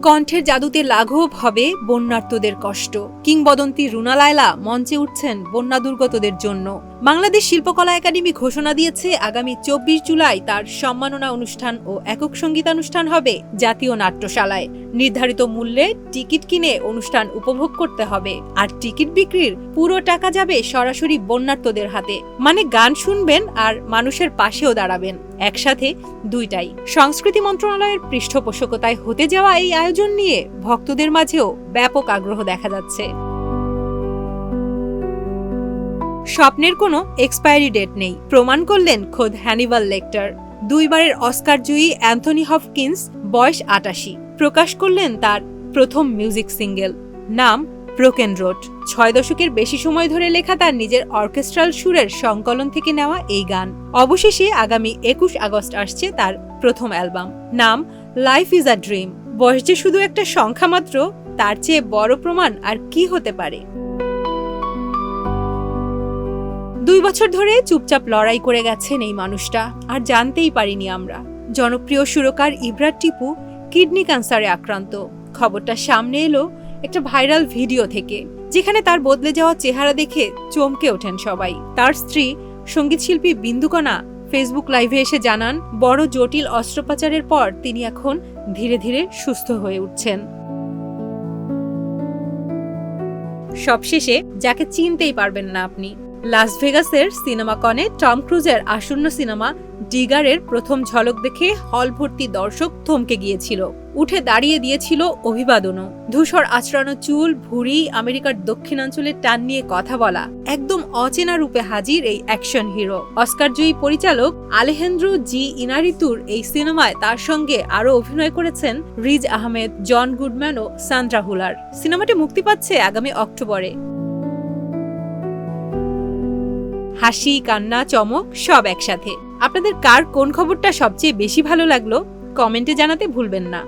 কণ্ঠের জাদুতে লাঘব হবে বন্যার্তদের কষ্ট। কিংবদন্তি রুনা লায়লা মঞ্চে উঠছেন বন্যা দুর্গতদের জন্য। বাংলাদেশ শিল্পকলা একাডেমি ঘোষণা দিয়েছে আগামী ২৪ জুলাই তার সম্মাননা অনুষ্ঠান ও একক সঙ্গীতানুষ্ঠান হবে জাতীয় নাট্যশালায়। নির্ধারিত মূল্যে টিকিট কিনে অনুষ্ঠান উপভোগ করতে হবে, আর টিকিট বিক্রির পুরো টাকা যাবে সরাসরি বন্যার্তদের হাতে। মানে গান শুনবেন আর মানুষের পাশেও দাঁড়াবেন, একসাথে দুইটাই। সংস্কৃতি মন্ত্রণালয়ের পৃষ্ঠপোষকতায় হতে যাওয়া এই আয়োজন নিয়ে ভক্তদের মাঝেও ব্যাপক আগ্রহ দেখা যাচ্ছে। স্বপ্নের কোনো এক্সপায়ারি ডেট নেই, প্রমাণ করলেন খোদ হ্যানিবাল লেক্টার। ২ বারের অস্কার জয়ী অ্যান্থনি হপকিন্স বয়স ৮৮, প্রকাশ করলেন তার প্রথম মিউজিক সিঙ্গেল, নাম ব্রোকেন রোড। ৬ দশকের বেশি সময় ধরে লেখা তার নিজের অর্কেস্ট্রাল সুরের সংকলন থেকে নেওয়া এই গান। অবশেষে আগামী ২১ আগস্ট আসছে তার প্রথম অ্যালবাম, নাম লাইফ ইজ আ ড্রিম। বয়স যে শুধু একটা সংখ্যা মাত্র, তার চেয়ে বড় প্রমাণ আর কি হতে পারে। ২ বছর ধরে চুপচাপ লড়াই করে গেছেন এই মানুষটা, আর জানতেই পারিনি আমরা। জনপ্রিয় সুরকার ইব্রার টিপু কিডনি ক্যান্সারে আক্রান্ত। খবরটা সামনে এলো একটা ভাইরাল ভিডিও থেকে, যেখানে তার বদলে যাওয়া চেহারা দেখে চমকে ওঠেন সবাই। তার স্ত্রী সঙ্গীতশিল্পী বিন্দুকণা ফেসবুক লাইভে এসে জানান, বড় জটিল অস্ত্রোপচারের পর তিনি এখন ধীরে ধীরে সুস্থ হয়ে উঠছেন। সবশেষে যাকে চিনতেই পারবেন না আপনি, লাস ভেগাসের সিনেমাকনে টম ক্রুজের আসন্ন সিনেমা ডিগারের প্রথম ঝলক দেখে হল ভর্তি দর্শক থমকে গিয়েছিল, উঠে দাঁড়িয়ে দিয়েছিল অভিবাদনও। ধূসর আঁচড়ানো চুল, ভুঁড়ি, আমেরিকার দক্ষিণাঞ্চলের টান নিয়ে কথা বলা, একদম অচেনা রূপে হাজির এই অ্যাকশন হিরো। অস্কারজয়ী পরিচালক আলেহেন্দ্রো জি ইনারিতুর এই সিনেমায় তার সঙ্গে আরও অভিনয় করেছেন রিজ আহমেদ, জন গুডম্যান ও সান্ড্রা হুলার। সিনেমাটি মুক্তি পাচ্ছে আগামী অক্টোবরে। হাসি, কান্না, চমক সব একসাথে। আপনাদের কার কোন খবরটা সবচেয়ে বেশি ভালো লাগলো কমেন্টে জানাতে ভুলবেন না।